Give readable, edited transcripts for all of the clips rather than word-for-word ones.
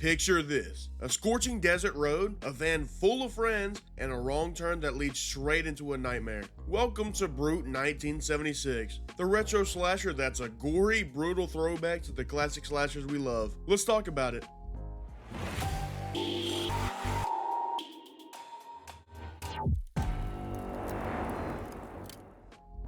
Picture this: a scorching desert road, a van full of friends, and a wrong turn that leads straight into a nightmare. Welcome to Brute 1976, the retro slasher that's a gory, brutal throwback to the classic slashers we love. Let's talk about it.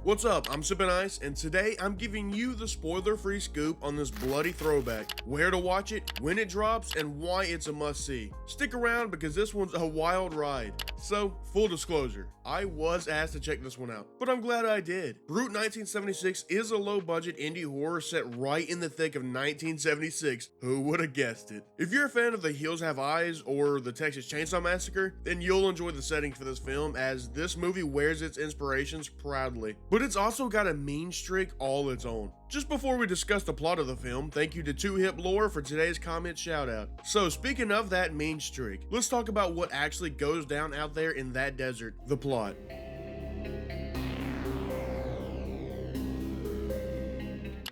What's up, I'm Sippin, and today I'm giving you the spoiler-free scoop on this bloody throwback, where to watch it, when it drops, and why it's a must-see. Stick around because this one's a wild ride. So, full disclosure, I was asked to check this one out, but I'm glad I did. Brute 1976 is a low-budget indie horror set right in the thick of 1976. Who would have guessed it? If you're a fan of The Hills Have Eyes or the Texas Chainsaw Massacre, then you'll enjoy the setting for this film, as this movie wears its inspirations proudly. But it's also got a mean streak all its own. Just before we discuss the plot of the film, thank you to 2Hip Lore for today's comment shout out. So speaking of that mean streak, let's talk about what actually goes down out there in that desert, the plot.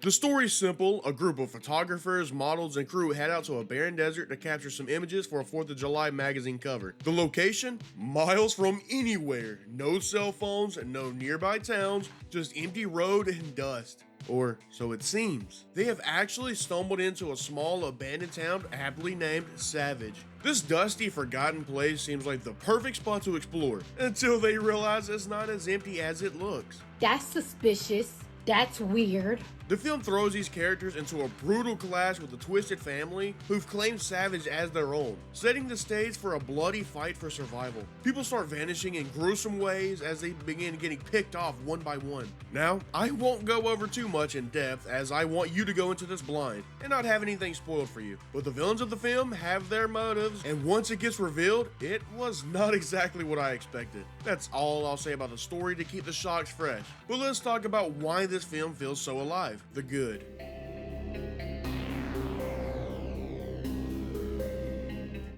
The story's simple. A group of photographers, models, and crew head out to a barren desert to capture some images for a 4th of July magazine cover. The location? Miles from anywhere. No cell phones, no nearby towns, just empty road and dust. Or so it seems. They have actually stumbled into a small abandoned town aptly named Savage. This dusty, forgotten place seems like the perfect spot to explore, until they realize it's not as empty as it looks. That's suspicious. That's weird. The film throws these characters into a brutal clash with a twisted family who've claimed Savage as their own, setting the stage for a bloody fight for survival. People start vanishing in gruesome ways as they begin getting picked off one by one. Now, I won't go over too much in depth as I want you to go into this blind and not have anything spoiled for you. But the villains of the film have their motives, and once it gets revealed, it was not exactly what I expected. That's all I'll say about the story to keep the shocks fresh. But let's talk about why this film feels so alive. The good.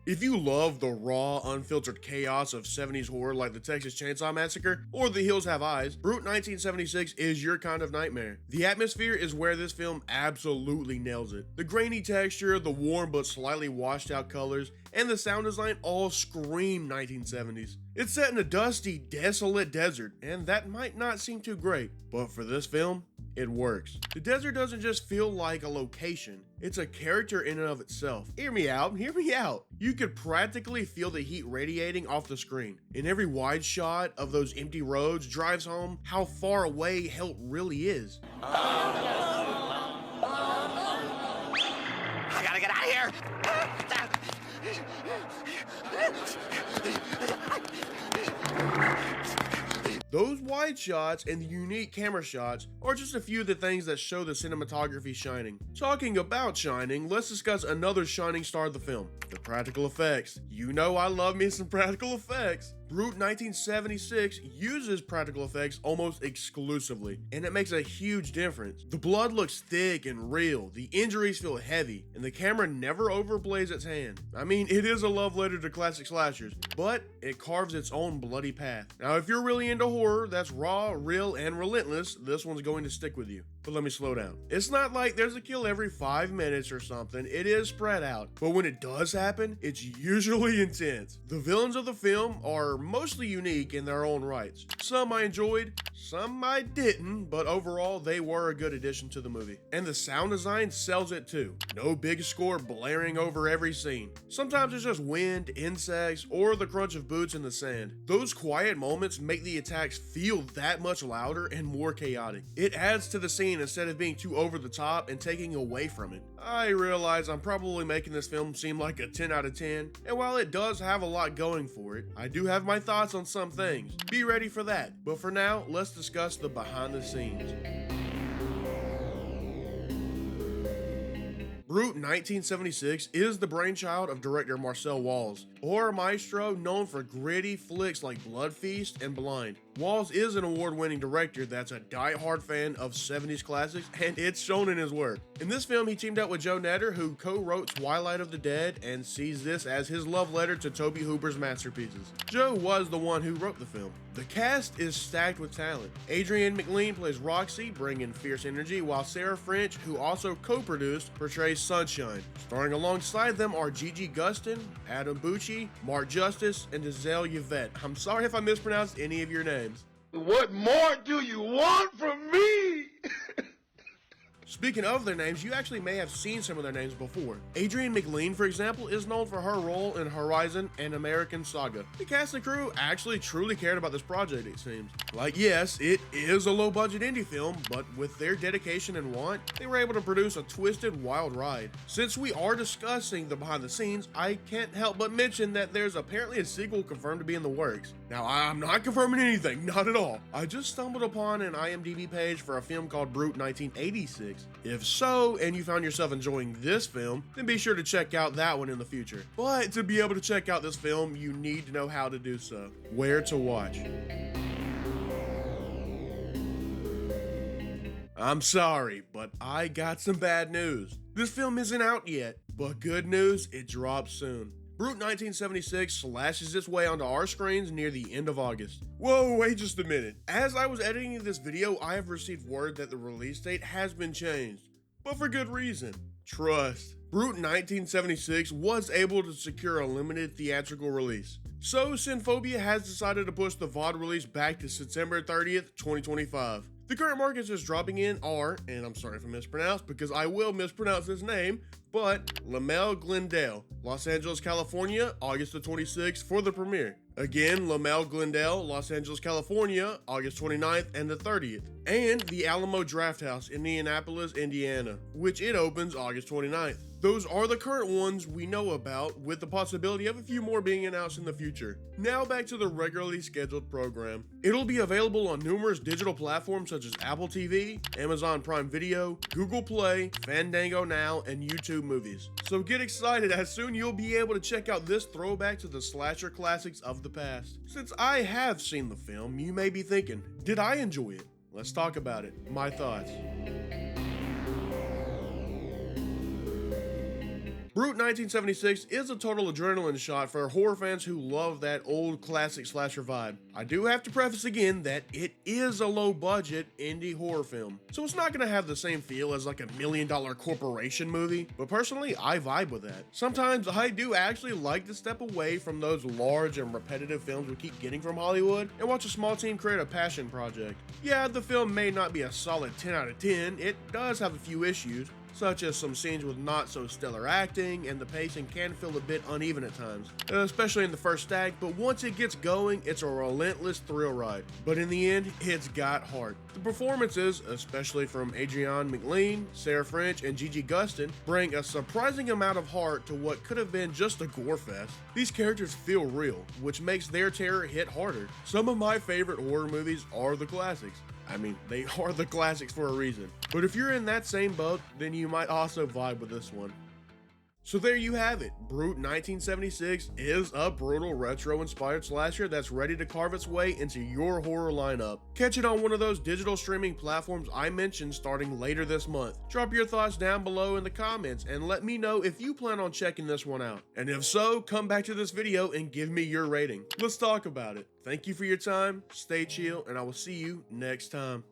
If you love the raw, unfiltered chaos of 70s horror like the Texas Chainsaw Massacre or The Hills Have Eyes, Brute 1976 is your kind of nightmare. The atmosphere is where this film absolutely nails it. The grainy texture, the warm but slightly washed out colors, and the sound design all scream 1970s. It's set in a dusty, desolate desert, and that might not seem too great, but for this film, it works. The desert doesn't just feel like a location, it's a character in and of itself. Hear me out, hear me out. You could practically feel the heat radiating off the screen, and every wide shot of those empty roads drives home how far away help really is. I gotta get out of here! Those wide shots and the unique camera shots are just a few of the things that show the cinematography shining. Talking about shining, let's discuss another shining star of the film, the practical effects. You know I love me some practical effects. Brute 1976 uses practical effects almost exclusively, and it makes a huge difference. The blood looks thick and real, the injuries feel heavy, and the camera never overplays its hand. I mean, it is a love letter to classic slashers, but it carves its own bloody path. Now, if you're really into horror that's raw, real, and relentless, this one's going to stick with you. But let me slow down. It's not like there's a kill every 5 minutes or something. It is spread out, but when it does happen, it's usually intense. The villains of the film are mostly unique in their own rights. Some I enjoyed, some I didn't, but overall they were a good addition to the movie. And the sound design sells it too. No big score blaring over every scene. Sometimes it's just wind, insects, or the crunch of boots in the sand. Those quiet moments make the attacks feel that much louder and more chaotic. It adds to the scene instead of being too over the top and taking away from it. I realize I'm probably making this film seem like a 10 out of 10, and while it does have a lot going for it, I do have my thoughts on some things. Be ready for that. But for now, let's discuss the behind the scenes. Brute 1976 is the brainchild of director Marcel Walz, horror maestro known for gritty flicks like Blood Feast and Blind. Walls is an award-winning director that's a die-hard fan of 70s classics, and it's shown in his work. In this film, he teamed up with Joe Netter, who co-wrote Twilight of the Dead and sees this as his love letter to Tobe Hooper's masterpieces. Joe was the one who wrote the film. The cast is stacked with talent. Adrienne McLean plays Roxy, bringing fierce energy, while Sarah French, who also co-produced, portrays Sunshine. Starring alongside them are Gigi Gustin, Adam Bucci, Mark Justice, and Giselle Yvette. I'm sorry if I mispronounced any of your names. What more do you want from me? Speaking of their names, you actually may have seen some of their names before. Adrienne McLean, for example, is known for her role in Horizon and American Saga. The cast and crew actually truly cared about this project, it seems. Like, yes, it is a low-budget indie film, but with their dedication and want, they were able to produce a twisted, wild ride. Since we are discussing the behind the scenes, I can't help but mention that there's apparently a sequel confirmed to be in the works. Now, I'm not confirming anything, not at all. I just stumbled upon an IMDb page for a film called Brute 1986. If so, and you found yourself enjoying this film, then be sure to check out that one in the future. But to be able to check out this film, you need to know how to do so. Where to watch. I'm sorry, but I got some bad news. This film isn't out yet, but good news, it drops soon. Brute 1976 slashes its way onto our screens near the end of August. Whoa, wait just a minute. As I was editing this video, I have received word that the release date has been changed. But for good reason. Trust. Brute 1976 was able to secure a limited theatrical release. So Cinephobia has decided to push the VOD release back to September 30th, 2025. The current markets it's dropping in are, and I'm sorry if I mispronounced because I will mispronounce his name, but Lamel Glendale, Los Angeles, California, August the 26th for the premiere. Again, Lamel Glendale, Los Angeles, California, August 29th and the 30th. And the Alamo Drafthouse, Indianapolis, Indiana, which it opens August 29th. Those are the current ones we know about, with the possibility of a few more being announced in the future. Now back to the regularly scheduled program. It'll be available on numerous digital platforms such as Apple TV, Amazon Prime Video, Google Play, Fandango Now, and YouTube Movies. So get excited, as soon you'll be able to check out this throwback to the slasher classics of the past. Since I have seen the film, you may be thinking, did I enjoy it? Let's talk about it. My thoughts. Brute 1976 is a total adrenaline shot for horror fans who love that old classic slasher vibe. I do have to preface again that it is a low budget indie horror film, so it's not going to have the same feel as like a $1 million corporation movie, but personally I vibe with that. Sometimes I do actually like to step away from those large and repetitive films we keep getting from Hollywood and watch a small team create a passion project. Yeah, the film may not be a solid 10 out of 10, it does have a few issues, such as some scenes with not so stellar acting, and the pacing can feel a bit uneven at times, especially in the first act, but once it gets going, it's a relentless thrill ride. But in the end, it's got heart. The performances, especially from Adrienne McLean, Sarah French, and Gigi Gustin, bring a surprising amount of heart to what could have been just a gore fest. These characters feel real, which makes their terror hit harder. Some of my favorite horror movies are the classics. I mean, they are the classics for a reason. But if you're in that same boat, then you might also vibe with this one. So there you have it. Brute 1976 is a brutal retro-inspired slasher that's ready to carve its way into your horror lineup. Catch it on one of those digital streaming platforms I mentioned starting later this month. Drop your thoughts down below in the comments and let me know if you plan on checking this one out. And if so, come back to this video and give me your rating. Let's talk about it. Thank you for your time, stay chill, and I will see you next time.